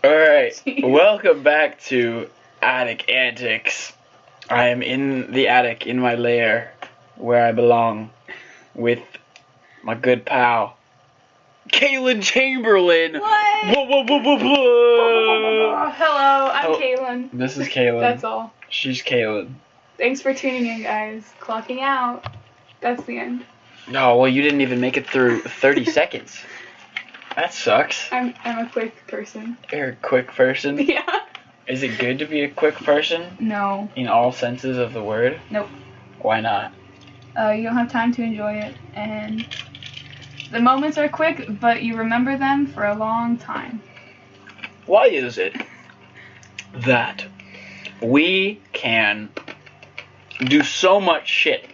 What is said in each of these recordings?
Alright, welcome back to Attic Antics. I am in the attic, in my lair, where I belong, with my good pal, Caelan Chamberlain. What? Hello, I'm Caelan. This is Caelan. That's all. She's Caelan. Thanks for tuning in, guys. Clocking out. That's the end. No, well, you didn't even make it through 30 seconds. That sucks. I'm a quick person. You're a quick person? Yeah. Is it good to be a quick person? No. In all senses of the word? Nope. Why not? You don't have time to enjoy it, and the moments are quick, but you remember them for a long time. Why is it that we can do so much shit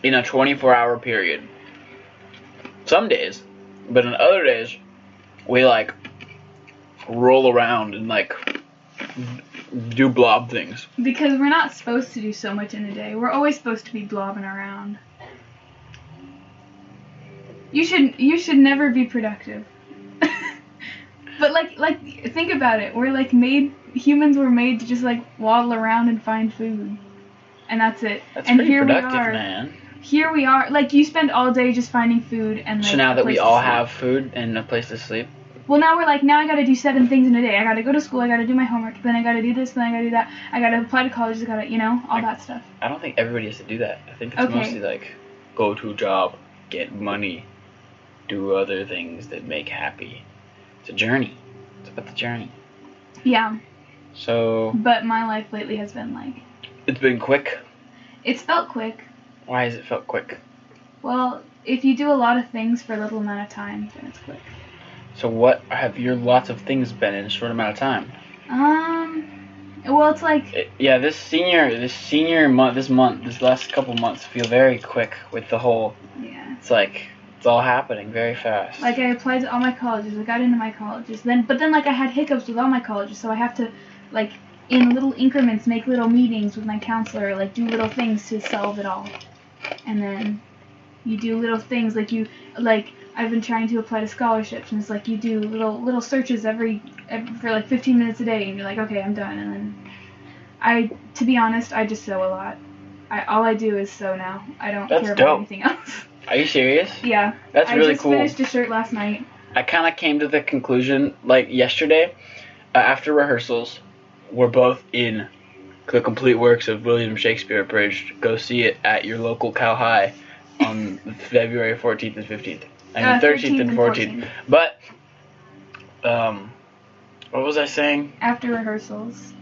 in a 24-hour period? Some days, but on other days, we like roll around and like do blob things. Because we're not supposed to do so much in a day. We're always supposed to be blobbing around. You should never be productive. But like think about it. We're like humans were made to just like waddle around and find food. And that's it. That's and pretty here productive, we are. man. Here we are. Like you spend all day just finding food and like So now a that place we to all sleep. have food and a place to sleep. Well, now we're like, now I gotta do 7 things in a day. I gotta go to school, I gotta do my homework, then I gotta do this, then I gotta do that. I gotta apply to college, I gotta, all that stuff. I don't think everybody has to do that. I think it's Okay. mostly like go to a job, get money, do other things that make happy. It's a journey. It's about the journey. Yeah, So but my life lately has been like, it's been quick. it's felt quick. Why has it felt quick? Well, if you do a lot of things for a little amount of time, then it's quick. So what have your lots of things been in a short amount of time? Well, it's like, Yeah, this last couple months feel very quick with the whole. yeah. It's like it's all happening very fast. Like I applied to all my colleges, I got into my colleges, but then like I had hiccups with all my colleges, so I have to like in little increments make little meetings with my counselor, like do little things to solve it all. And then you do little things like I've been trying to apply to scholarships, and it's like you do little searches every for like 15 minutes a day, and you're like, okay, I'm done. And then to be honest, I just sew a lot. All I do is sew now. I don't That's care dope. about anything else. Are you serious? Yeah. That's really cool. I just finished a shirt last night. I kind of came to the conclusion, like yesterday, after rehearsals, we're both in the complete works of William Shakespeare Abridged. Go see it at your local Cal High on February 14th and 15th. I mean, 13th and 14th. But, what was I saying? After rehearsals.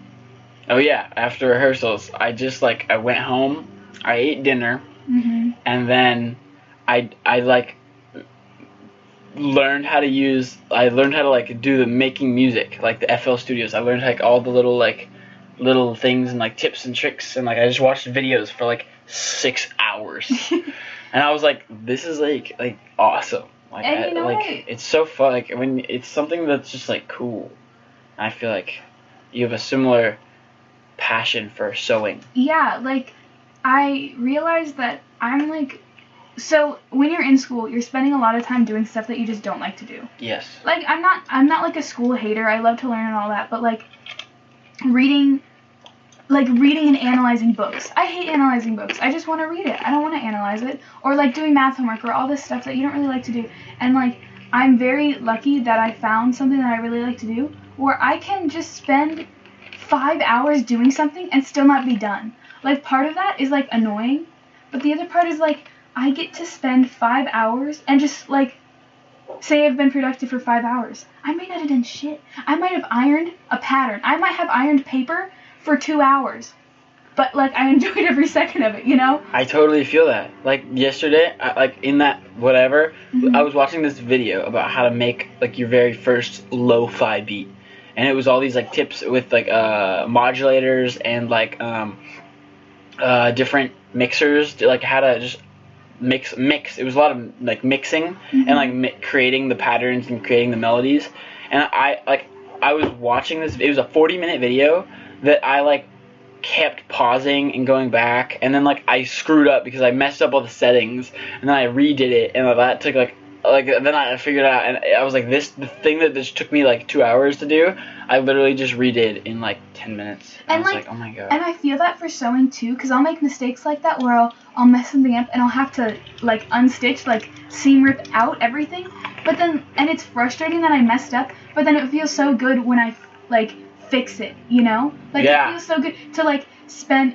Oh yeah, after rehearsals, I just I went home, I ate dinner, and then I learned how to do the making music, like the FL Studios. I learned all the little things and tips and tricks, and I just watched videos for 6 hours. And I was like, this is awesome. And you know what? It's so fun. When it's something that's just cool. I feel like you have a similar passion for sewing. Yeah, I realized that I'm so when you're in school, you're spending a lot of time doing stuff that you just don't like to do. Yes. I'm not a school hater. I love to learn and all that, but reading and analyzing books. I hate analyzing books. I just want to read it. I don't want to analyze it. Or doing math homework or all this stuff that you don't really like to do. And I'm very lucky that I found something that I really like to do where I can just spend 5 hours doing something and still not be done. Part of that is annoying, but the other part is I get to spend 5 hours and just say I've been productive for 5 hours. I might not have done shit. I might have ironed a pattern. I might have ironed paper for 2 hours. But I enjoyed every second of it, I totally feel that. Yesterday, in that whatever, I was watching this video about how to make your very first lo-fi beat. And it was all these tips with modulators and different mixers, how to just mix. It was a lot of mixing and creating the patterns and creating the melodies. And I was watching this. It was a 40-minute video that I kept pausing and going back, and then I screwed up because I messed up all the settings, and then I redid it, and that took like then I figured out, and I was like, the thing that just took me like 2 hours to do, I literally just redid in like 10 minutes. And I was like, oh my god. And I feel that for sewing too, because I'll make mistakes like that where I'll mess something up and I'll have to like unstitch, like seam rip out everything. But then, and it's frustrating that I messed up, but then it feels so good when I like fix it, you know? Like it feels so good to like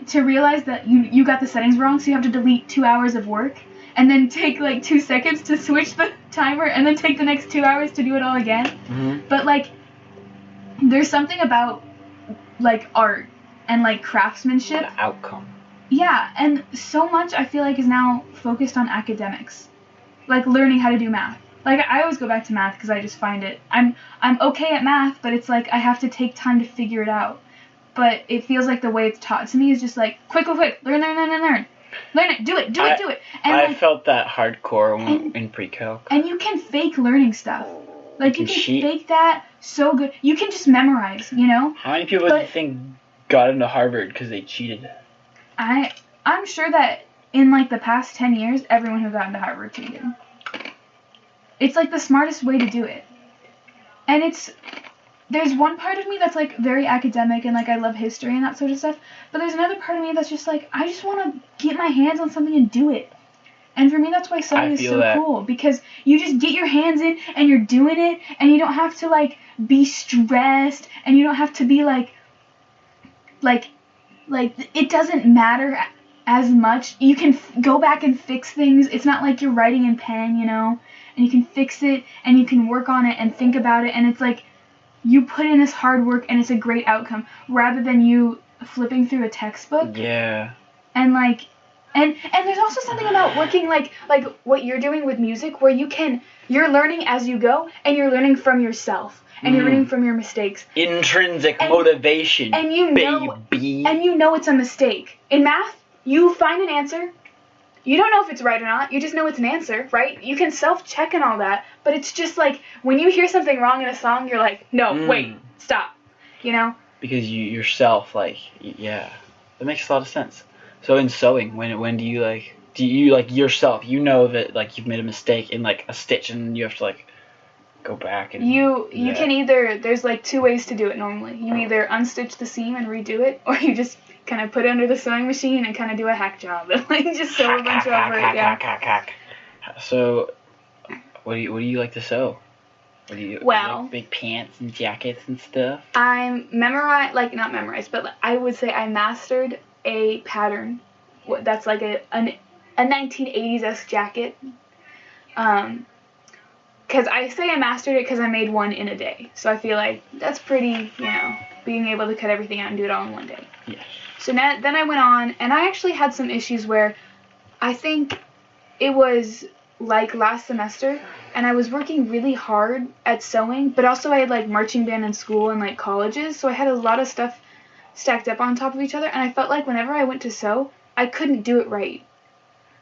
to realize that you got the settings wrong, so you have to delete 2 hours of work. And then take like 2 seconds to switch the timer, and then take the next 2 hours to do it all again. Mm-hmm. But like, there's something about like art and like craftsmanship. The outcome. Yeah, and so much I feel like is now focused on academics, like learning how to do math. Like I always go back to math because I just find it. I'm okay at math, but it's like I have to take time to figure it out. But it feels like the way it's taught to me is just like quick, learn. Learn it, do it. And I like, felt that hardcore in pre-calc. And you can fake learning stuff. Like, you can fake that so good. You can just memorize, you know? How many people do you think got into Harvard because they cheated? I'm sure that in, like, the past 10 years, everyone who got into Harvard cheated. It's, like, the smartest way to do it. And there's one part of me that's, like, very academic and, like, I love history and that sort of stuff. But there's another part of me that's just, like, I just want to get my hands on something and do it. And for me, that's why sewing is so cool. Because you just get your hands in and you're doing it. And you don't have to, like, be stressed. And you don't have to be, like, it doesn't matter as much. You can go back and fix things. It's not like you're writing in pen, you know. And you can fix it. And you can work on it and think about it. And it's, like, you put in this hard work and it's a great outcome rather than you flipping through a textbook. Yeah. And like, and there's also something about working like what you're doing with music where you're learning as you go and you're learning from yourself and you're learning from your mistakes. Intrinsic motivation, and you know, baby. And you know it's a mistake. In math, you find an answer. You don't know if it's right or not. You just know it's an answer, right? You can self-check and all that, but it's just like when you hear something wrong in a song, you're like, no, wait, stop, you know? Because you yourself, like, yeah, that makes a lot of sense. So in sewing, when do you yourself, you know that like you've made a mistake in like a stitch and you have to like go back and you can either, there's like 2 ways to do it normally. You either unstitch the seam and redo it, or you just kind of put it under the sewing machine and kind of do a hack job and like just sew a bunch over it. Hack. So, what do you like to sew? What do you like big pants and jackets and stuff? I'm not memorized, but I would say I mastered a pattern that's like a 1980s-esque jacket. Because I say I mastered it because I made one in a day. So I feel like that's pretty, you know, being able to cut everything out and do it all in one day. Yes. So then I went on, and I actually had some issues where I think it was like last semester, and I was working really hard at sewing, but also I had like marching band in school and like colleges, so I had a lot of stuff stacked up on top of each other, and I felt like whenever I went to sew, I couldn't do it right.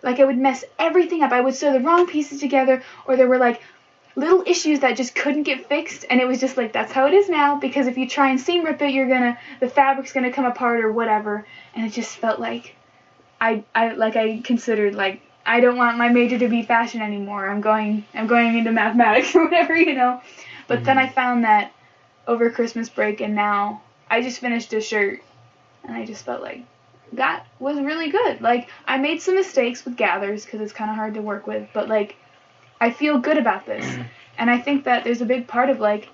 Like I would mess everything up. I would sew the wrong pieces together, or there were like little issues that just couldn't get fixed, and it was just like, that's how it is now, because if you try and seam rip it, the fabric's gonna come apart or whatever, and it just felt like I considered like, I don't want my major to be fashion anymore. I'm going into mathematics or whatever, you know. But then I found that over Christmas break, and now I just finished a shirt, and I just felt like that was really good. Like, I made some mistakes with gathers because it's kind of hard to work with, but like, I feel good about this. And I think that there's a big part of like,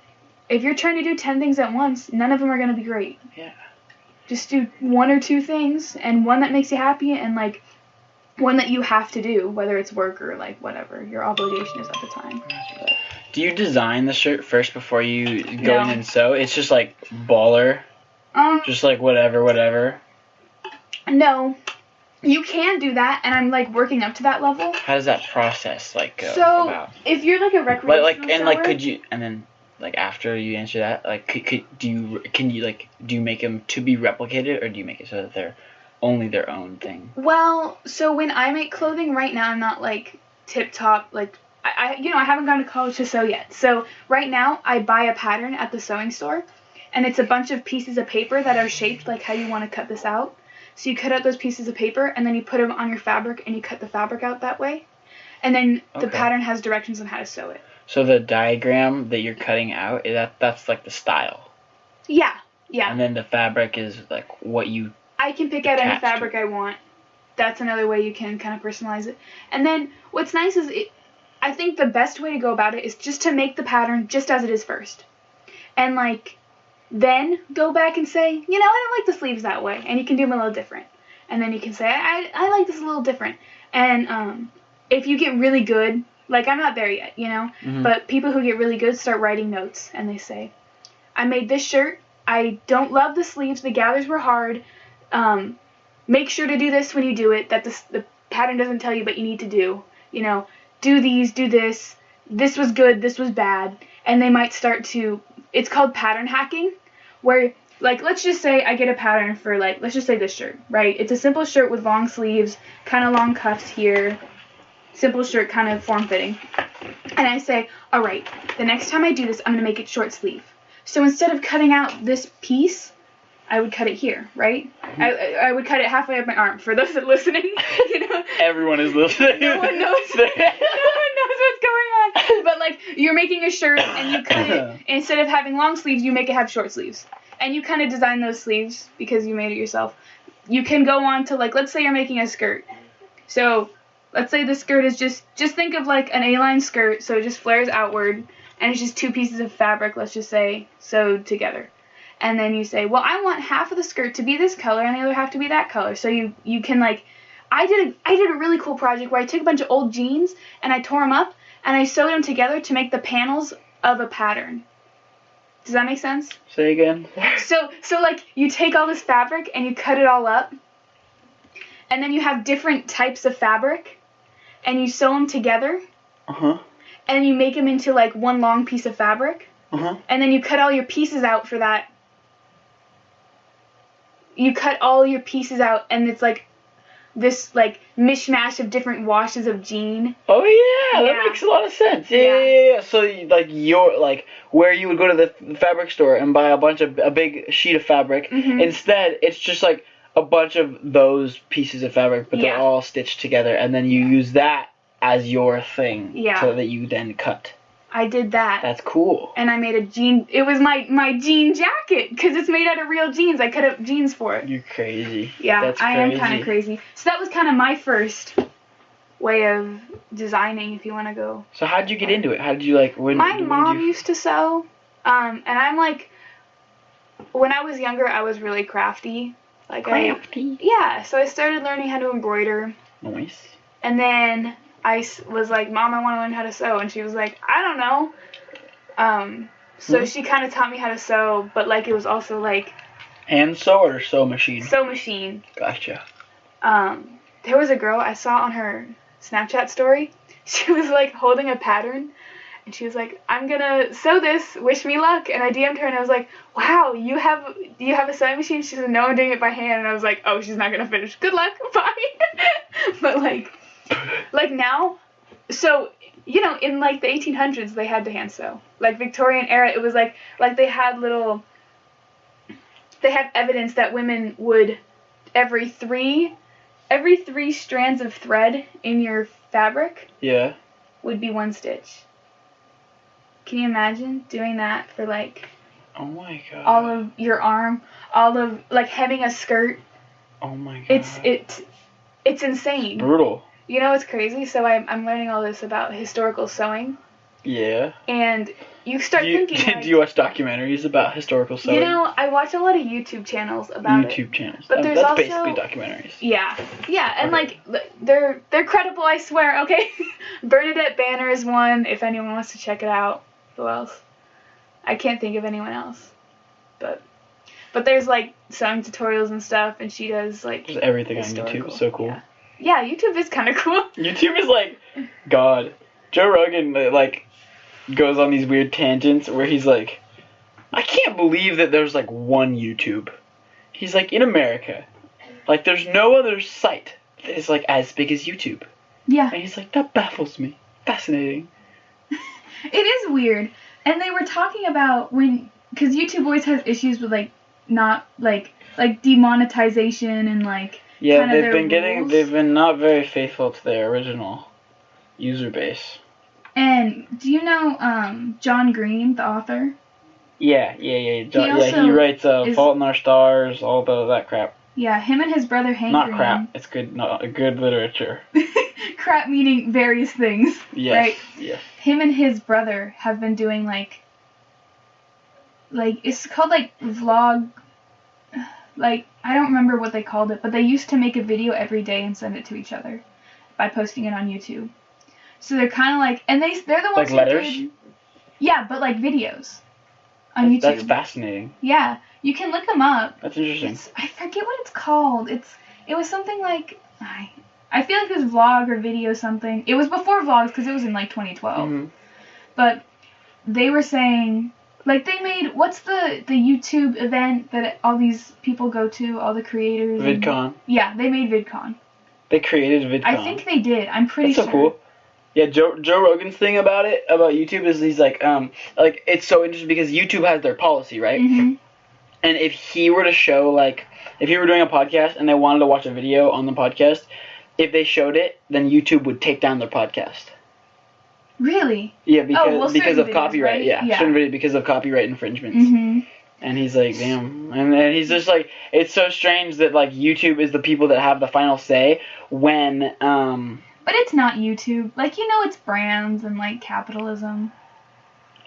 if you're trying to do 10 things at once, none of them are going to be great. Yeah. Just do 1 or 2 things, and one that makes you happy, and like one that you have to do, whether it's work or like whatever your obligation is at the time. But do you design the shirt first before you go in and sew? It's just like baller? Just like whatever? No. You can do that, and I'm like working up to that level. How does that process like go about? If you're like a recreational sewer, could you, and then like after you answer that, like do you make them to be replicated, or do you make it so that they're only their own thing? Well, so when I make clothing right now, I'm not like tip top, like I haven't gone to college to sew yet. So right now I buy a pattern at the sewing store, and it's a bunch of pieces of paper that are shaped like how you want to cut this out. So you cut out those pieces of paper, and then you put them on your fabric, and you cut the fabric out that way. And then the Okay. pattern has directions on how to sew it. So the diagram that you're cutting out, that's like the style. Yeah, yeah. And then the fabric is like what you I can pick out any attached to fabric I want. That's another way you can kind of personalize it. And then what's nice is I think the best way to go about it is just to make the pattern just as it is first. And like then go back and say, I don't like the sleeves that way. And you can do them a little different. And then you can say, I like this a little different. And if you get really good, like I'm not there yet, Mhm. but people who get really good start writing notes. And they say, I made this shirt. I don't love the sleeves. The gathers were hard. Make sure to do this when you do it. That the pattern doesn't tell you, but you need to do. Do these, do this. This was good. This was bad. And they might start to. It's called pattern hacking, where like let's just say I get a pattern for like let's just say this shirt, right? It's a simple shirt with long sleeves, kind of long cuffs here. Simple shirt, kind of form fitting. And I say, all right, the next time I do this, I'm gonna make it short sleeve. So instead of cutting out this piece, I would cut it here, right? I would cut it halfway up my arm. For those that are listening, Everyone is listening. No one knows. No one knows what's going on. But like, you're making a shirt and you cut it. Instead of having long sleeves, you make it have short sleeves. And you kind of design those sleeves because you made it yourself. You can go on to like, let's say you're making a skirt. So let's say the skirt is just think of like an A-line skirt. So it just flares outward. And it's just two pieces of fabric, let's just say, sewed together. And then you say, well, I want half of the skirt to be this color and the other half to be that color. So you can like, I did a really cool project where I took a bunch of old jeans and I tore them up and I sewed them together to make the panels of a pattern. Does that make sense? Say again. So like you take all this fabric and you cut it all up, and then you have different types of fabric, and you sew them together. And you make them into like one long piece of fabric. And then you cut all your pieces out for that. You cut all your pieces out, and it's like this like mishmash of different washes of jean. Oh yeah, Yeah. that makes a lot of sense. Yeah. So like where you would go to the fabric store and buy a big sheet of fabric. Mhm. Instead, it's just like a bunch of those pieces of fabric, but they're Yeah. all stitched together, and then you use that as your thing. Yeah. So that you then cut. I did that. That's cool. And I made a jean. It was my jean jacket because it's made out of real jeans. I cut up jeans for it. You're crazy. Yeah, That's I crazy. am kind of crazy. So that was kind of my first way of designing, if you want to go. So how did you get into it? How did you like when? My when mom did you... used to sew, and I'm like, when I was younger, I was really crafty. Like Crafty. Yeah, so I started learning how to embroider, Nice. and then I was like, Mom, I want to learn how to sew, and she was like, I don't know. So she kind of taught me how to sew, but like it was also like Hand sew or sew machine? sew machine. Gotcha. There was a girl I saw on her Snapchat story. She was like holding a pattern, and she was like, I'm gonna sew this, wish me luck. And I DM'd her and I was like, wow, do you have a sewing machine? She said, no, I'm doing it by hand. And I was like, oh, she's not gonna finish. Good luck, bye. But like now, so in like the 1800s they had to hand sew. Like Victorian era, it was like they had evidence that women would every three strands of thread in your fabric Yeah. would be one stitch. Can you imagine doing that for like Oh my god. all of your arm, all of like hemming a skirt? Oh my god. It's insane. Brutal. It's crazy. So I'm learning all this about historical sewing, Yeah. and you start thinking. Like, Do you watch documentaries about historical sewing? I watch a lot of YouTube channels about it. YouTube channels. But there's that's also basically documentaries. Yeah, and Okay. like they're credible, I swear. Okay, Bernadette Banner is one. If anyone wants to check it out, who else? I can't think of anyone else, but there's like sewing tutorials and stuff, and she does like Just everything on historical. YouTube is so cool. Yeah, YouTube is kind of cool. YouTube is like God. Joe Rogan like goes on these weird tangents where he's like, I can't believe that there's like one YouTube. He's like, in America, like there's no other site that is like as big as YouTube. Yeah, And he's like, that baffles me. Fascinating. it is weird. And they were talking about because YouTube always has issues with like not like demonetization and like Yeah, kind of their rules. they've been not very faithful to their original user base. And do you know John Green, the author? Yeah. He writes Fault in Our Stars, all that crap. Yeah, him and his brother Hank Not Green. crap. It's good. Not good literature. Crap meaning various things. Yes. Right? Yes. Him and his brother have been doing like it's called like vlog. Like I don't remember what they called it, but they used to make a video every day and send it to each other by posting it on YouTube. So they're kind of like, and they're the ones like letters. Yeah, but like videos on YouTube. That's fascinating. Yeah, you can look them up. That's interesting. I forget what it's called. It was something like I feel like it was vlog or video something. It was before vlogs because it was in like 2012. Mm-hmm. But they were saying like they made what's the YouTube event that all these people go to, all the creators. VidCon. Yeah, they made VidCon. They created VidCon. I think they did. I'm pretty sure. That's so cool. Yeah, Joe Rogan's thing about YouTube is he's like it's so interesting because YouTube has their policy, right? Mm-hmm. And if he were to show if he were doing a podcast and they wanted to watch a video on the podcast, if they showed it, then YouTube would take down their podcast. Really? Yeah, because of videos, copyright. Right? Yeah, certain videos because of copyright infringements. Mm-hmm. And he's like, damn. And then he's just like, it's so strange that YouTube is the people that have the final say when But it's not YouTube. It's brands and capitalism.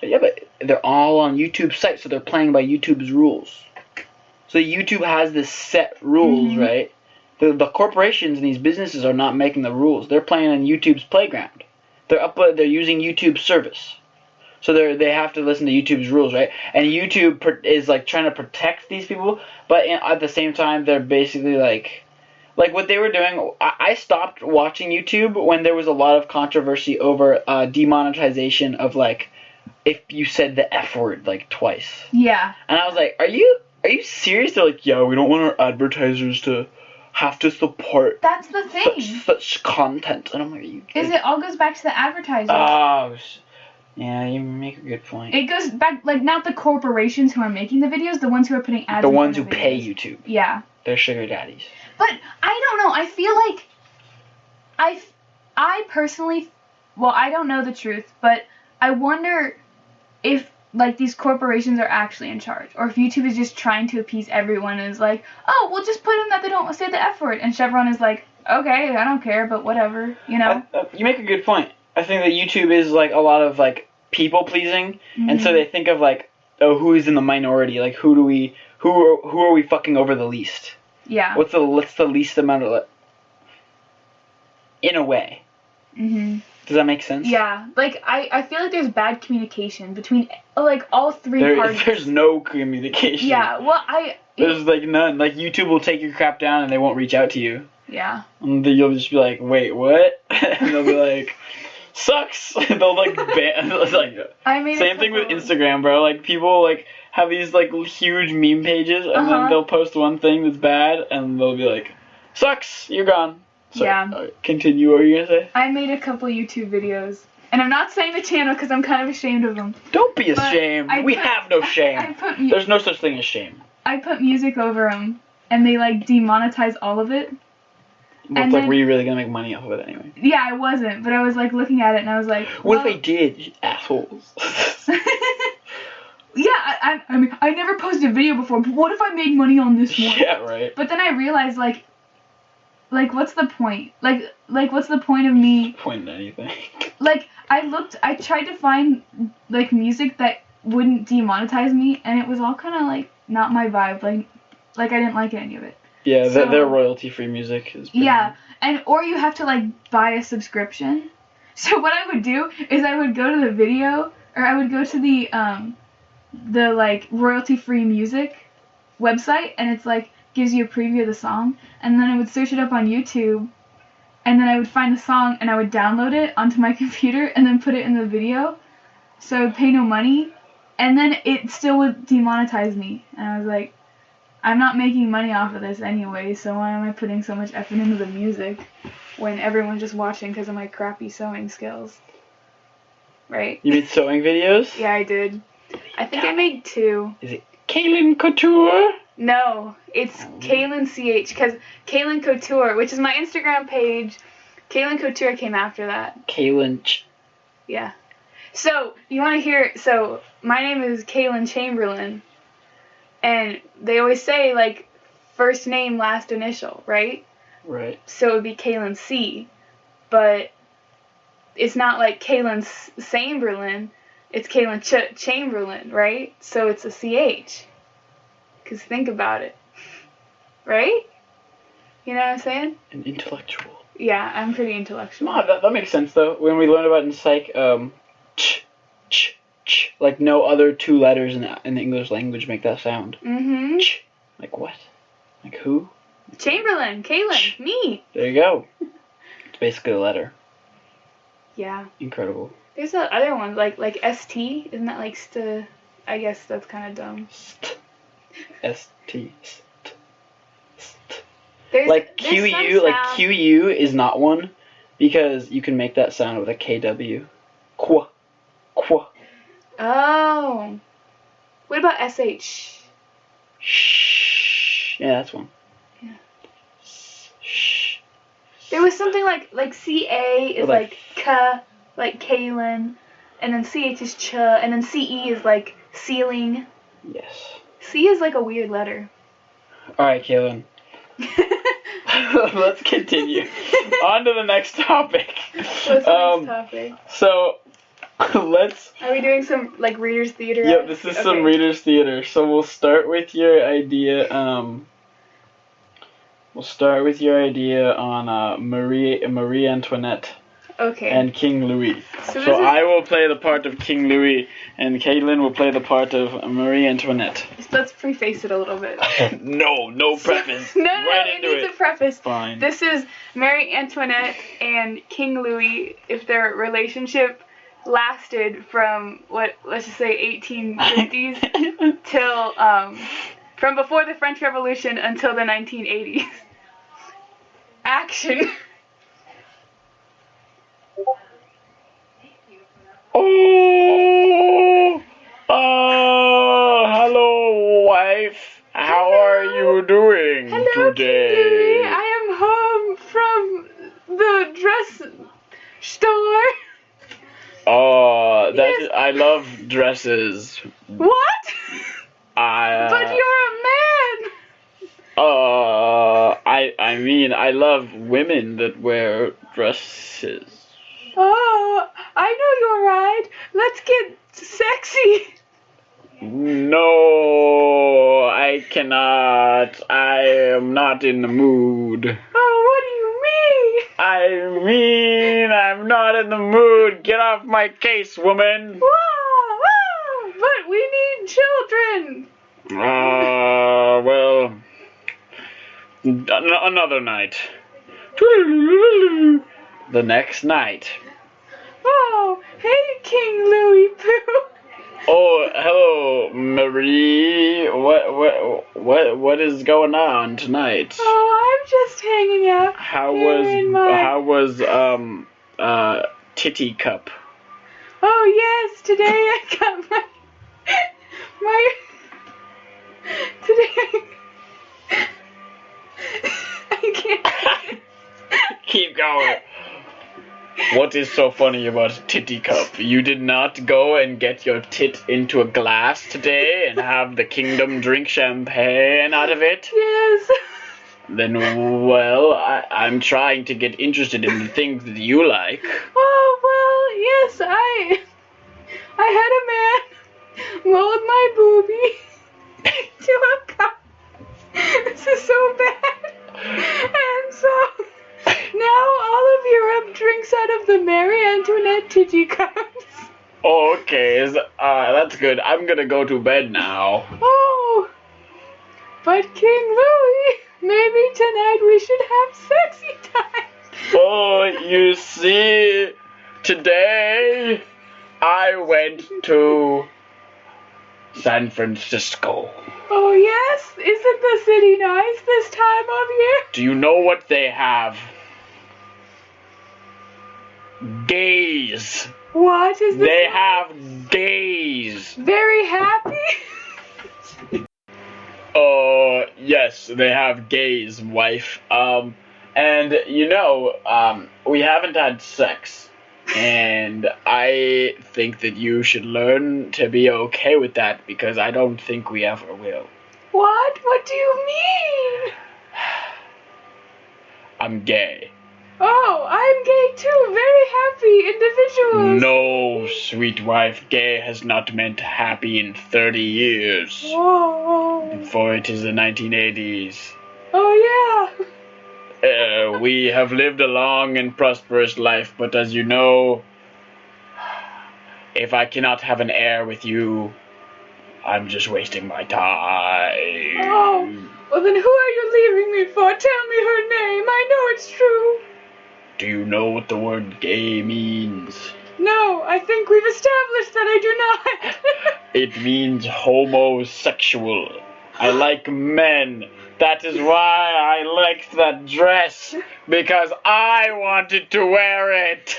Yeah, but they're all on YouTube's site, so they're playing by YouTube's rules. So YouTube has this set rules, mm-hmm. right? The corporations and these businesses are not making the rules. They're playing on YouTube's playground. They're using YouTube's service. So they have to listen to YouTube's rules, right? And YouTube is trying to protect these people, but at the same time they're basically like what they were doing. I stopped watching YouTube when there was a lot of controversy over demonetization of if you said the F word twice. Yeah. And I was like, are you serious? They're like, yeah, we don't want our advertisers to have to support That's the thing. such content. And I'm like, it all goes back to the advertisers. Oh, yeah, you make a good point. It goes back, not the corporations who are making the videos, the ones who are putting ads the in ones the who videos. pay YouTube. Yeah. They're sugar daddies. But I don't know. I feel like I personally, I don't know the truth, but I wonder if these corporations are actually in charge, or if YouTube is just trying to appease everyone and is like, oh, we'll just put in that they don't say the F word, and Chevron is like, okay, I don't care, but whatever, you know. You make a good point. I think that YouTube is a lot of people pleasing, mm-hmm. and so they think of oh, who is in the minority? Who are we fucking over the least? Yeah. What's the least amount of in a way? Mhm. Does that make sense? Yeah. I feel like there's bad communication between all three parties. There's no communication. Yeah. Well, there's none. YouTube will take your crap down and they won't reach out to you. Yeah. And then you'll just be like, wait, what? And they'll be like, sucks. They'll ban. Same thing with Instagram, bro. People have these huge meme pages, and then they'll post one thing that's bad, and they'll be like, sucks, you're gone. So, yeah. Continue. What were you gonna say? I made a couple YouTube videos, and I'm not saying the channel because I'm kind of ashamed of them. Don't be ashamed. We have no shame. There's no such thing as shame. I put music over them, and they demonetize all of it. Well, were you really gonna make money off of it anyway? Yeah, I wasn't, but I was looking at it, and I was like, what if I did, you assholes? Yeah, I mean, I never posted a video before, but what if I made money on this one? Yeah, right. But then I realized, what's the point? What's the point of me? Point in anything. I tried to find, music that wouldn't demonetize me, and it was all kind of, not my vibe. I didn't like any of it. Yeah, their royalty-free music is pretty... Yeah, or you have to, buy a subscription. So what I would do is I would go to the video, or I would go to the royalty-free music website, and it's, gives you a preview of the song, and then I would search it up on YouTube, and then I would find the song, and I would download it onto my computer, and then put it in the video, so I would pay no money, and then it still would demonetize me, and I was like, I'm not making money off of this anyway, so why am I putting so much effort into the music when everyone's just watching because of my crappy sewing skills? Right? You made sewing videos? Yeah, I did. I think I made 2. Is it Caelan Couture? No, it's Caelan CH, because Caelan Couture, which is my Instagram page, Caelan Couture came after that. Caelan. Yeah. So, you want to hear... So, my name is Caelan Chamberlain. And they always say, like, first name, last initial, right? Right. So it would be Caelan C. But it's not like Caelan Chamberlain. It's Caelan Chamberlain, right? So it's a CH. Because think about it. Right? You know what I'm saying? An intellectual. Yeah, I'm pretty intellectual. No, that makes sense, though. When we learned about it in psych, like no other two letters in the English language make that sound. Mm-hmm. Like what? Like who? Chamberlain, Caelan, me. There you go. It's basically a letter. Yeah. Incredible. There's that other one, like ST. Isn't that like st? I guess that's kind of dumb. ST. There's, like there's QU, some like sound- QU is not one because you can make that sound with a KW. Qua. Qua. Oh. What about SH? Shh. Yeah, that's one. Yeah. Shh. There was something like CA is like K, like Caelan, and then CH is Ch, and then CE is like ceiling. Yes. C is like a weird letter. Alright, Caelan. Let's continue. On to the next topic. What's the next topic? So, let's... Are we doing some, like, Reader's Theater? Yep, this is some Reader's Theater. So we'll start with your idea, on, Marie Antoinette. Okay. And King Louis. So I will play the part of King Louis, and Caelan will play the part of Marie Antoinette. Let's preface it a little bit. No preface. No, right it needs a preface. Fine. This is Marie Antoinette and King Louis, if their relationship lasted from, let's just say 1850s till, from before the French Revolution until the 1980s. Action. Hello, wife. How are you doing today? King Louis. I am home from the dress store. Oh, Yes. I love dresses. What? But you're a man. I mean, I love women that wear dresses. Oh, I know you're right. Let's get sexy. No, I cannot. I am not in the mood. Oh, what do you mean? I mean, I'm not in the mood. Get off my case, woman. Wow, but we need children. Well, another night. The next night. Oh, hey, King Louis Pooh. Oh, hello, Marie. What is going on tonight? Oh, I'm just hanging out. How was Titty Cup? Oh yes, today I got my today I can't. Keep going. What is so funny about Titty Cup? You did not go and get your tit into a glass today and have the kingdom drink champagne out of it? Yes. Then, well, I'm trying to get interested in the things that you like. Oh, well, yes, I had a man mold my boobie to a cup. This is so bad. And so now all of Europe drinks out of the Marie Antoinette titty cups. Oh, okay, that's good. I'm gonna go to bed now. Oh, but King Louis, maybe tonight we should have sexy time. Oh, you see, today I went to San Francisco. Oh yes, isn't the city nice this time of year? Do you know what they have? Gays. What is this? They have gays. Very happy? Yes, they have gays, wife. And, we haven't had sex. And I think that you should learn to be okay with that, because I don't think we ever will. What? What do you mean? I'm gay. Oh, I'm gay too. Very happy individuals. No, sweet wife, gay has not meant happy in 30 years. Whoa. For it is the 1980s. Oh, yeah. We have lived a long and prosperous life, but as you know, if I cannot have an heir with you, I'm just wasting my time. Oh, well then who are you leaving me for? Tell me her name. I know it's true. Do you know what the word gay means? No, I think we've established that I do not. It means homosexual. I like men. That is why I liked that dress. Because I wanted to wear it.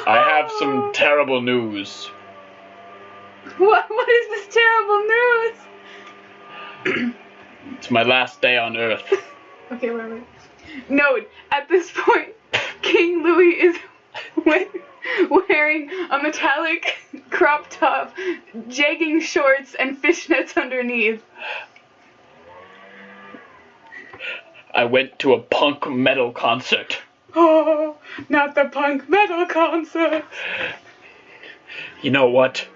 I have some terrible news. What is this terrible news? It's my last day on Earth. Okay, wait. Note, at this point, King Louis is wearing a metallic crop top, jegging shorts, and fishnets underneath. I went to a punk metal concert. Oh, not the punk metal concert. You know what?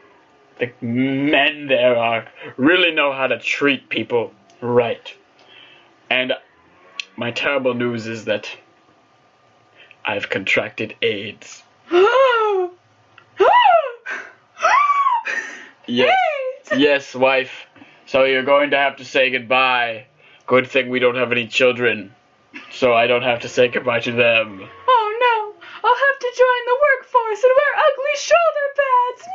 The men there really know how to treat people right. And my terrible news is that I've contracted AIDS. Yes. Yes, wife. So you're going to have to say goodbye. Good thing we don't have any children, so I don't have to say goodbye to them. Oh no! I'll have to join the workforce and wear ugly shoulder pads!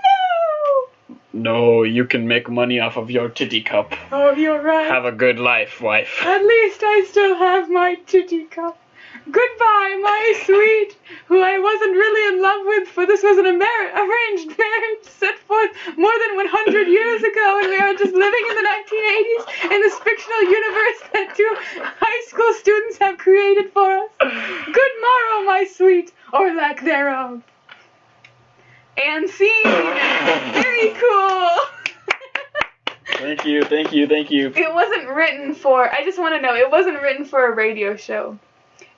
No! No, you can make money off of your titty cup. Oh, you're right. Have a good life, wife. At least I still have my titty cup. Goodbye, my sweet, who I wasn't really in love with, for this was an arranged marriage set forth more than 100 years ago, and we are just living in the 1980s in this fictional universe that two high school students have created for us. Good morrow, my sweet, or lack thereof. And scene. Very cool. Thank you. It wasn't written for, I just want to know, it wasn't written for a radio show.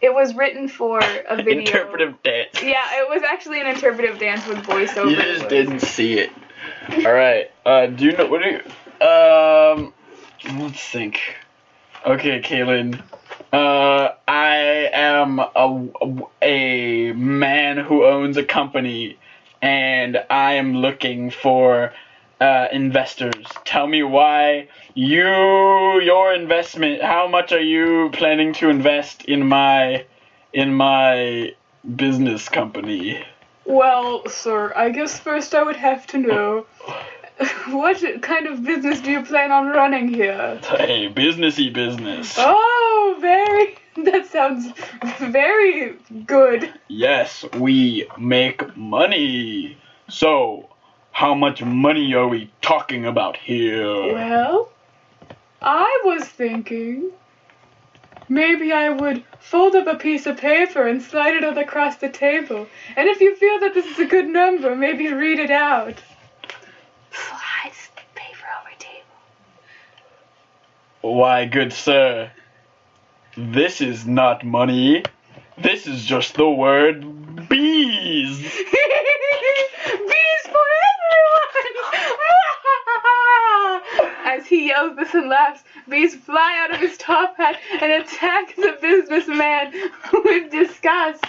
It was written for a video. Interpretive dance. Yeah, it was actually an interpretive dance with voiceover. You just didn't see it. Alright, do you know, let's think. Okay, Caelan. I am a man who owns a company, and I am looking for investors. Tell me why your investment, how much are you planning to invest in my business company? Well, sir, I guess first I would have to know, what kind of business do you plan on running here? Hey, businessy business. Oh, that sounds very good. Yes, we make money. So, how much money are we talking about here? Well, I was thinking maybe I would fold up a piece of paper and slide it across the table. And if you feel that this is a good number, maybe read it out. Slides the paper over table. Why, good sir, this is not money. This is just the word bees. Bees for everyone! As he yells this and laughs, bees fly out of his top hat and attack the businessman with disgust.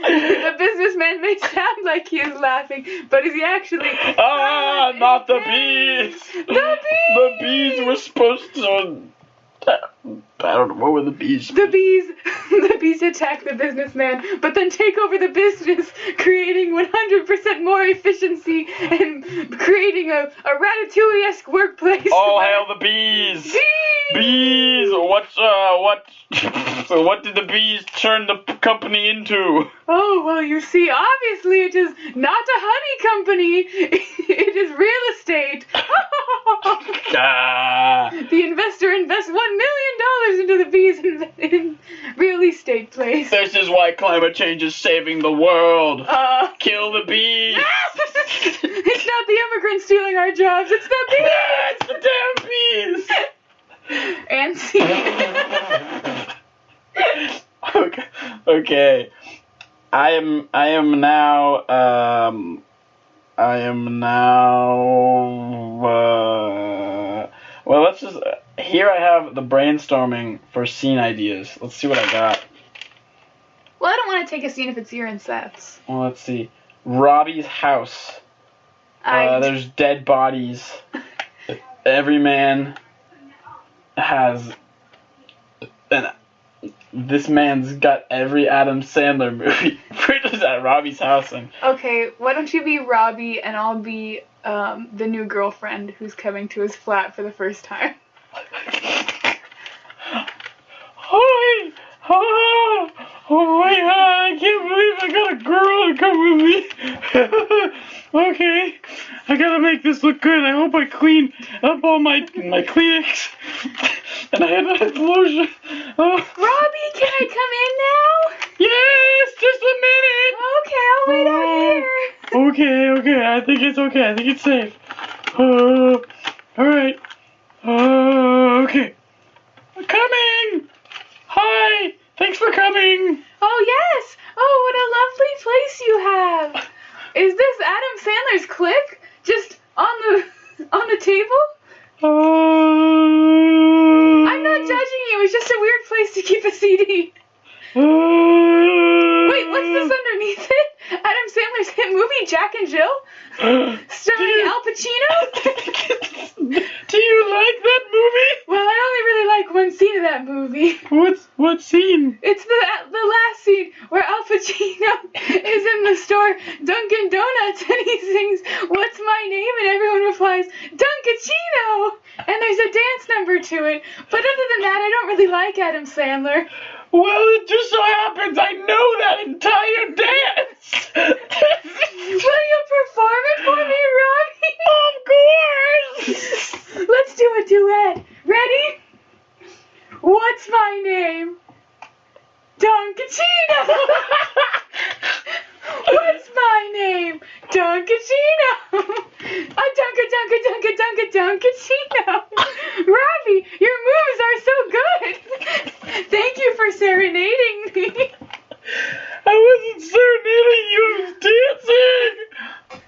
The businessman may sound like he is laughing, but is he actually... Ah, not the bees! The bees! The bees were supposed to... I don't know, what were the bees? The bees attack the businessman, but then take over the business, creating 100% more efficiency and creating a Ratatouille-esque workplace. All hail the bees! Bees! Bees! What did the bees turn the company into? Oh, well, you see, obviously it is not a honey company. It is real estate. Ah. The investor invests $1 million into the bees in real estate place. This is why climate change is saving the world. Kill the bees. It's not the immigrants stealing our jobs. It's the bees. It's the damn bees. And see. Okay. I am now. Well, let's just. Here I have the brainstorming for scene ideas. Let's see what I got. Well, I don't want to take a scene if it's your and Seth's. Well, let's see. Robbie's house. There's dead bodies. Every man has. And this man's got every Adam Sandler movie printed at Robbie's house. And okay, why don't you be Robbie and I'll be the new girlfriend who's coming to his flat for the first time. Hi! Oh my god, I can't believe I got a girl to come with me. Okay, I gotta make this look good. I hope I clean up all my Kleenex. And I had a lotion. Robbie, can I come in now? Yes, just a minute. Okay, I'll wait out here. Okay, I think it's okay. I think it's safe. Alright. Okay. Coming! Hi! Thanks for coming! Oh, yes! Oh, what a lovely place you have! Is this Adam Sandler's click? Just on the table? I'm not judging you, it's just a weird place to keep a CD. Wait, what's this underneath it? Adam Sandler's hit movie, Jack and Jill? Starring Al Pacino? Do you like that movie? Well, I only really like one scene of that movie. What scene? It's the last scene where Al Pacino is in the store Dunkin' Donuts and he sings, "What's my name?" and everyone replies, "Dunkachino!" And there's a dance number to it. But other than that, I don't really like Adam Sandler. Well, it just so happens I know that entire dance. Will you perform it for me, Robbie? Of course. Let's do a duet. Ready? What's my name? Dunkachino. What's my name? Dunkachino. Dunkachino. Robbie, your moves are so good. Thank you for serenading me. I wasn't serenading you, I was dancing.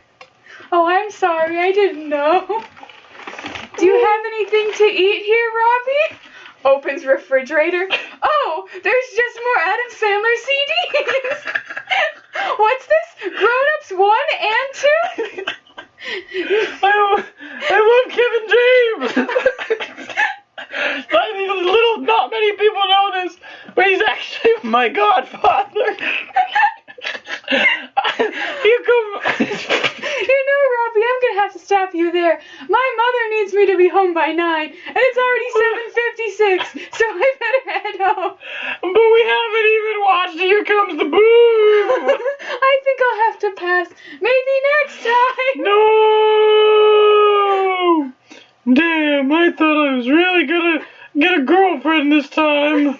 Oh, I'm sorry, I didn't know. Do you have anything to eat here, Robbie? Opens refrigerator. Oh, there's just more Adam Sandler CDs. What's this? Grown-ups 1 and 2? I love Kevin James. Not many people know this, but he's actually my godfather. You know, Robbie, I'm gonna have to stop you there. My mother needs me to be home by 9, and it's already 7:56, so I better head home. But we haven't even watched Here Comes the Boom. I think I'll have to pass. Maybe next time. No! Damn, I thought I was really gonna get a girlfriend this time.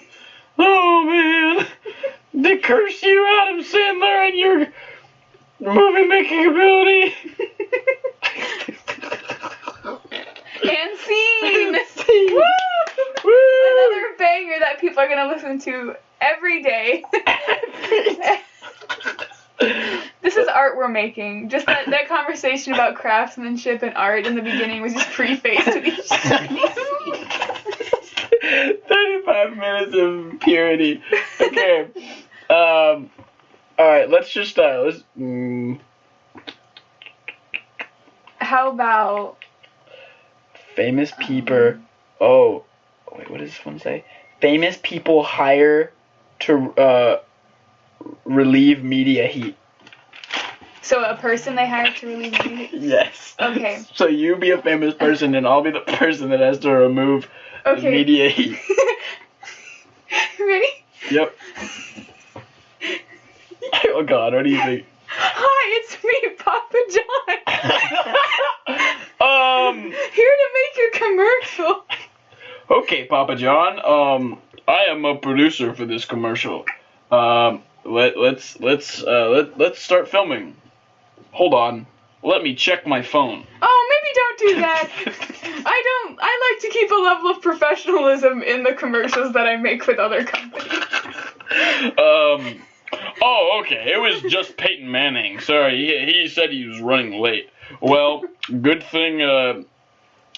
Oh, man. They curse you, Adam Sandler, and your movie-making ability. And scene. Woo! Woo! Another banger that people are gonna listen to every day. This is art we're making. Just that conversation about craftsmanship and art in the beginning was just prefaced with each Chinese. 35 minutes of purity. Okay. Alright, let's just How about famous people? Oh, wait, what does this one say? Famous people hire to relieve media heat. so a person they hire to relieve media? Yes. Okay. So you be a famous person and I'll be the person that has to remove the media heat. Ready? Yep. Oh God, what do you think? Hi, it's me, Papa John. Here to Okay, Papa John. I am a producer for this commercial. Let's start filming. Hold on. Let me check my phone. Oh, maybe don't do that. I like to keep a level of professionalism in the commercials that I make with other companies. Oh, okay. It was just Peyton Manning. Sorry, he said he was running late. Well, good thing,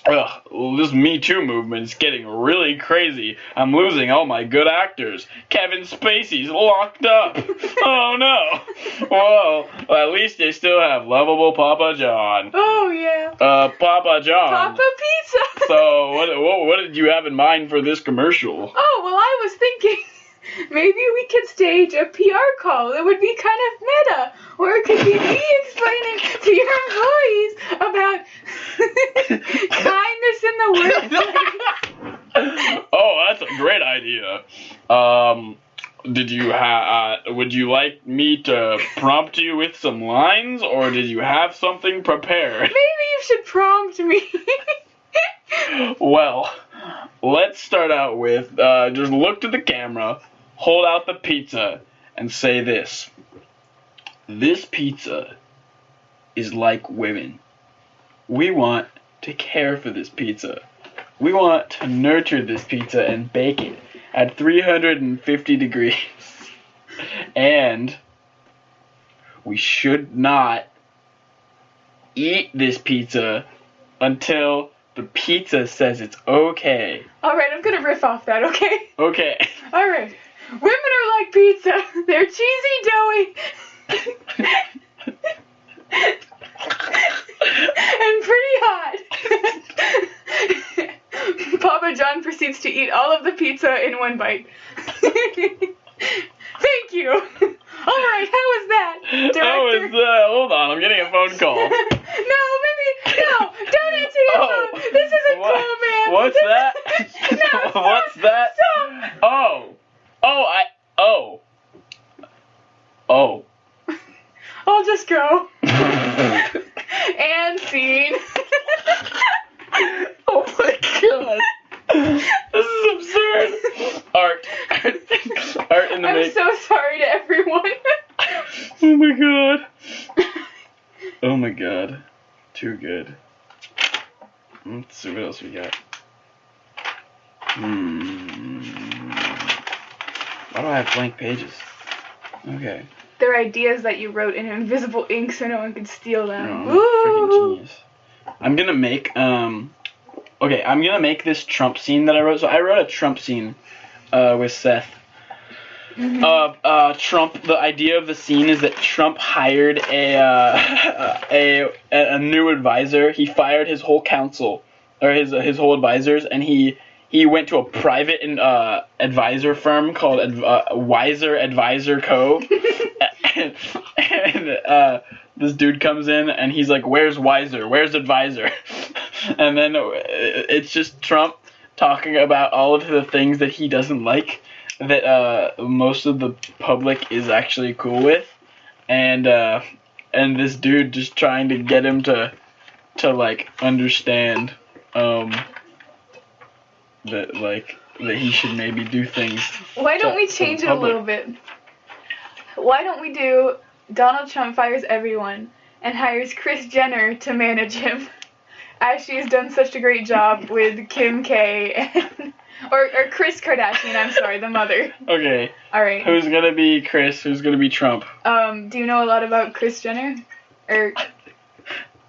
this Me Too movement is getting really crazy. I'm losing all my good actors. Kevin Spacey's locked up. Oh, no. Well, at least they still have lovable Papa John. Oh, yeah. Papa John. Papa Pizza. So, what did you have in mind for this commercial? Oh, well, I was thinking maybe we could stage a PR call. It would be kind of meta. Or it could be me explaining to your employees about kindness in the workplace. Oh, that's a great idea. Would you like me to prompt you with some lines, or did you have something prepared? Maybe you should prompt me. Well, let's start out with, just look to the camera, hold out the pizza, and say this. This pizza is like women. We want to care for this pizza. We want to nurture this pizza and bake it at 350 degrees. And we should not eat this pizza until the pizza says it's okay. Alright, I'm gonna riff off that, okay? Okay. Alright. Women are like pizza. They're cheesy, doughy, and pretty hot. Papa John proceeds to eat all of the pizza in one bite. Thank you. Alright, how was that, director? Hold on, I'm getting a phone call. No, don't answer your phone. This isn't cool, man. What's that? What's that? Stop. Oh. I'll just go. And scene. Oh my god. This is absurd. Art in the I'm so sorry to everyone. Oh my god. Oh my god. Too good. Let's see what else we got. Why do I have blank pages? Okay. They're ideas that you wrote in invisible ink so no one could steal them. No, I'm a freaking genius. I'm gonna make this Trump scene that I wrote. So I wrote a Trump scene with Seth. Mm-hmm. Trump. The idea of the scene is that Trump hired a new advisor. He fired his whole council or his whole advisors, and he went to a private advisor firm called Wiser Advisor Co. and this dude comes in and he's like, "Where's Wiser? Where's Advisor?" And then it's just Trump talking about all of the things that he doesn't like that most of the public is actually cool with, and this dude just trying to get him to like understand that he should maybe do things. Why don't we change it a little bit? Why don't we do Donald Trump fires everyone and hires Kris Jenner to manage him, as she's done such a great job with Kim K and or Kris Kardashian, I'm sorry, the mother. Okay. Alright. Who's gonna be Kris? Who's gonna be Trump? Do you know a lot about Kris Jenner? Or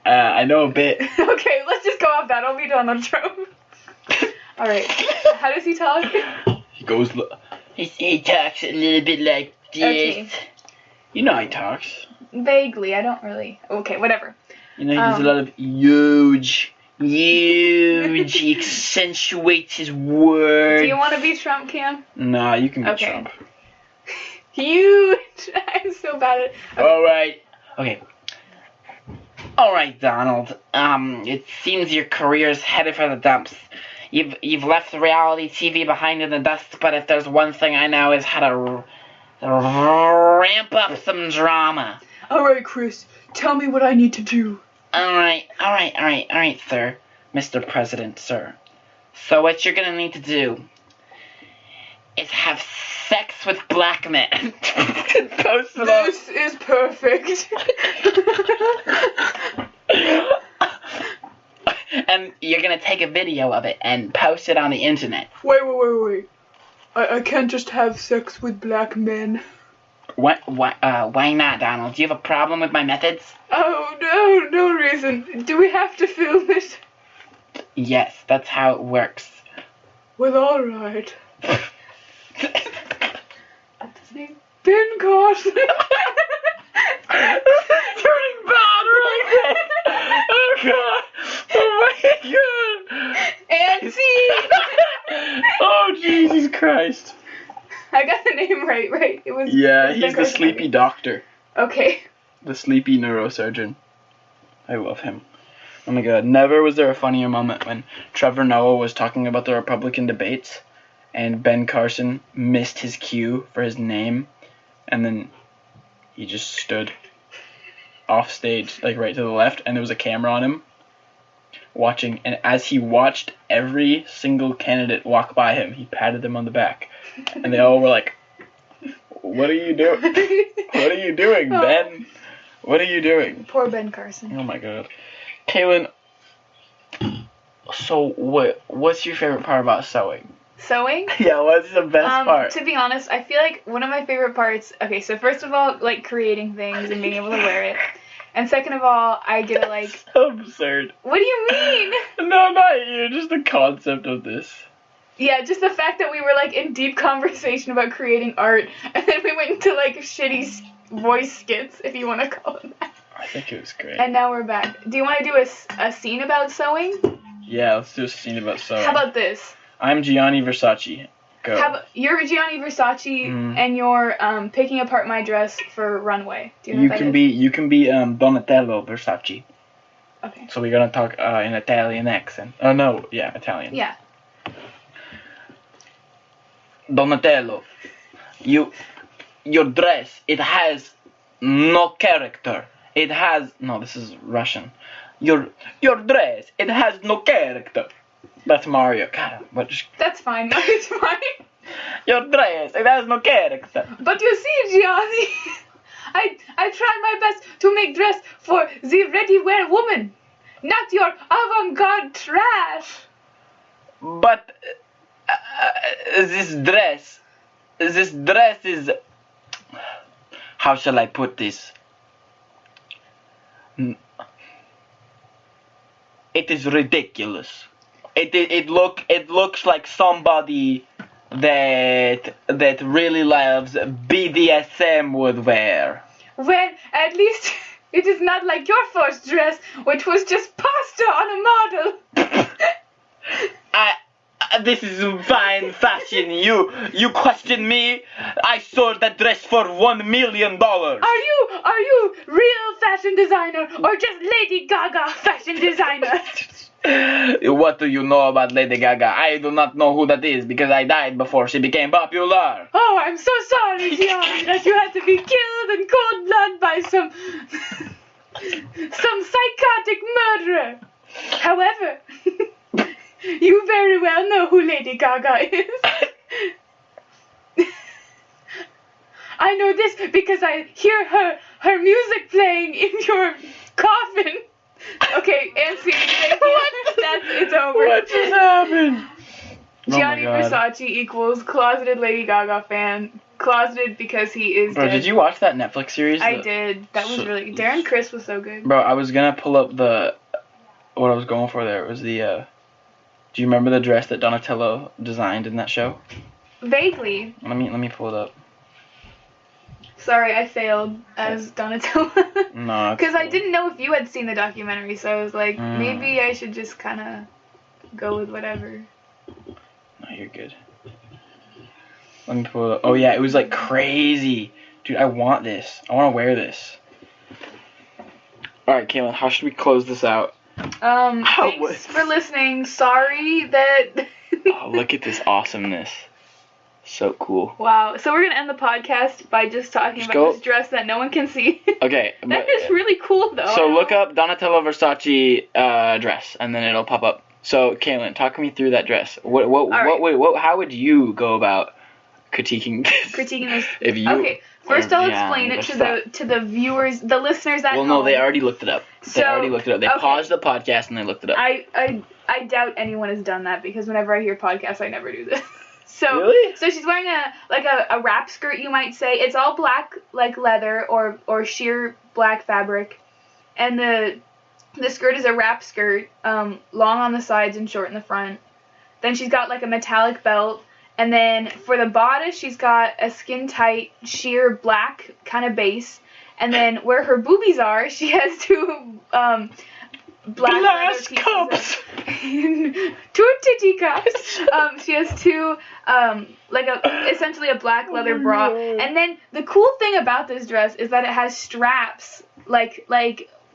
I know a bit. Okay, let's just go off that. I'll be Donald Trump. Alright. How does he talk? He goes. He talks a little bit like this. Okay. You know how he talks. Vaguely, I don't really. Okay, whatever. You know, he does a lot of huge. He accentuates his words. Do you want to be Trump, Cam? Nah, you can be Okay. Trump. Huge. I'm so bad at it. Okay. Alright. Okay. Alright, Donald. It seems your career's headed for the dumps. You've left reality TV behind in the dust, but if there's one thing I know is how to ramp up some drama. Alright, Kris. Tell me what I need to do. Alright, sir. Mr. President, sir. So what you're gonna need to do is have sex with black men. Post it on. This is perfect. And you're gonna take a video of it and post it on the internet. Wait. I can't just have sex with black men. Why not, Donald? Do you have a problem with my methods? Oh, no reason. Do we have to film it? Yes, that's how it works. Well, alright. What's his name? Ben Carson. Turning bad right there. Oh god. Oh my god. Auntie. Oh Jesus Christ. I got the name right? It was. Yeah, it was he's Ben the Carson. sleepy doctor. Okay. The sleepy neurosurgeon. I love him. Oh my god. Never was there a funnier moment when Trevor Noah was talking about the Republican debates and Ben Carson missed his cue for his name and then he just stood off stage, like right to the left, and there was a camera on him watching, and as he watched every single candidate walk by him, he patted them on the back. And they all were like, "What are you doing? What are you doing, Ben? What are you doing?" Poor Ben Carson. Oh my god. Caelan, so what's your favorite part about sewing? Sewing? Yeah, what's the best part? To be honest, I feel like one of my favorite parts, okay, so first of all, like creating things and being able to wear it. And second of all, I get to like, So absurd. what do you mean? No, not you, just the concept of this. Yeah, just the fact that we were like in deep conversation about creating art, and then we went into like shitty voice skits, if you want to call them that. I think it was great. And now we're back. Do you want to do a scene about sewing? Yeah, let's do a scene about sewing. How about this? I'm Gianni Versace. Go. You're Gianni Versace, and you're picking apart my dress for runway. Do you know what that is? You can be Donatello Versace. Okay. So we're gonna talk in Italian accent. Oh no, yeah, Italian. Yeah. Donatello, your dress, it has no character. It has no. This is Russian. Your dress, it has no character. That's Mario. God, what? That's fine. It's fine. Your dress, it has no character. But you see, Gianni, I try my best to make dress for the ready-wear woman, not your avant-garde trash. But this dress is, how shall I put this? It is ridiculous. It looks like somebody that really loves BDSM would wear. Well, at least it is not like your first dress, which was just pasta on a model. This is fine fashion. You question me? I sold that dress for $1 million. Are you real fashion designer or just Lady Gaga fashion designer? What do you know about Lady Gaga? I do not know who that is because I died before she became popular. Oh, I'm so sorry, Gianni, that you had to be killed in cold blood by some psychotic murderer. However, you very well know who Lady Gaga is. I know this because I hear her music playing in your coffin. Okay, and scene. Thank you. It's over. What just happened? Gianni Oh my God. Versace equals closeted Lady Gaga fan. Closeted because he is Bro, dead. did you watch that Netflix series? I did. That was really... Darren Criss was so good. Bro, I was gonna pull up what I was going for there. It was the, do you remember the dress that Donatello designed in that show? Vaguely. Let me pull it up. Sorry, I failed as Donatello. No. Because I didn't know if you had seen the documentary, so I was like, maybe I should just kind of go with whatever. No, you're good. Let me pull it up. Oh yeah, it was like crazy. Dude, I want this. I want to wear this. Alright, Caelan, how should we close this out? Thanks for listening. Sorry that... Oh, look at this awesomeness. So cool. Wow. So we're going to end the podcast by just talking about this dress that no one can see. Okay. That is really cool, though. So look up Donatello Versace dress, and then it'll pop up. So, Caelan, talk me through that dress. What how would you go about critiquing this? Critiquing this. If you, okay, first I'll yeah, explain it what's to that? the viewers, the listeners at home. Well, no, they already looked it up. They already looked it up. They okay. paused the podcast and they looked it up. I doubt anyone has done that because whenever I hear podcasts, I never do this. So, Really? So she's wearing a wrap skirt, you might say. It's all black, like leather or sheer black fabric, and the skirt is a wrap skirt, long on the sides and short in the front. Then she's got like a metallic belt, and then for the bodice, she's got a skin tight sheer black kind of base, and then where her boobies are, she has two black Glass leather cups. two titty cups. She has two essentially a black leather bra. no. And then the cool thing about this dress is that it has straps like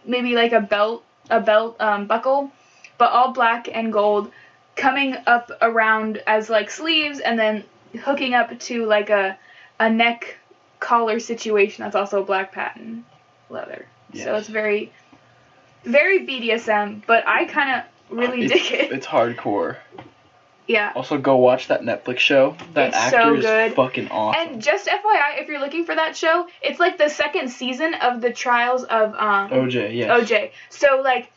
maybe like a belt buckle, but all black and gold, coming up around as like sleeves and then hooking up to like a neck collar situation that's also black patent leather. Yes. So it's very very BDSM, but I kind of really dig it. It's hardcore. Yeah. Also, go watch that Netflix show. That It's actor so is good. fucking awesome. And just FYI, if you're looking for that show, it's like the second season of the trials of OJ, yes. OJ. So like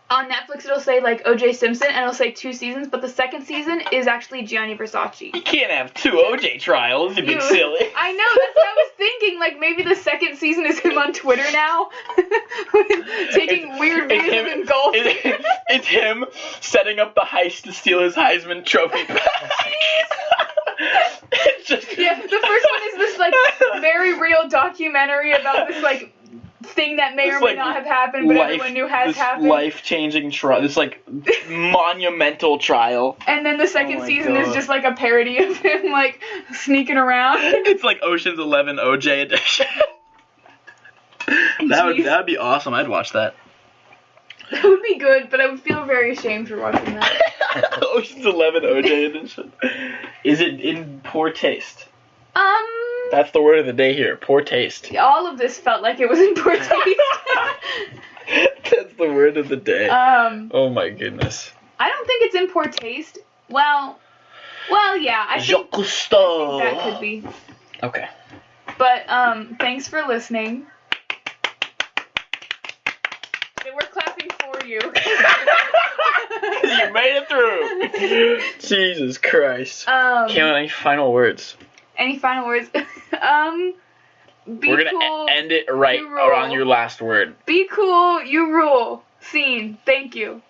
on Netflix it'll say like OJ Simpson and it'll say 2 seasons, but the second season is actually Gianni Versace. You can't have 2 OJ trials, you big silly. I know, that's what I was thinking. Like maybe the second season is him on Twitter now, taking weird views of golf. It's him setting up the heist to steal his Heisman Trophy back. It's just... Yeah, the first one is this like very real documentary about this like thing that may or may not have happened, but everyone knew has happened. Life-changing trial. This like monumental trial. And then the second season God. is just like a parody of him like sneaking around. It's like Ocean's 11 OJ edition. That would be awesome. I'd watch that. That would be good, but I would feel very ashamed for watching that. Ocean's 11 OJ edition. Is it in poor taste? That's the word of the day here. Poor taste. All of this felt like it was in poor taste. That's the word of the day. Oh my goodness. I don't think it's in poor taste. Well, yeah, I think that could be. Okay. But thanks for listening. We're clapping for you. You made it through. Jesus Christ. Caelan, any final words? Any final words? We're gonna end it right around your last word. Be cool, you rule. Scene. Thank you.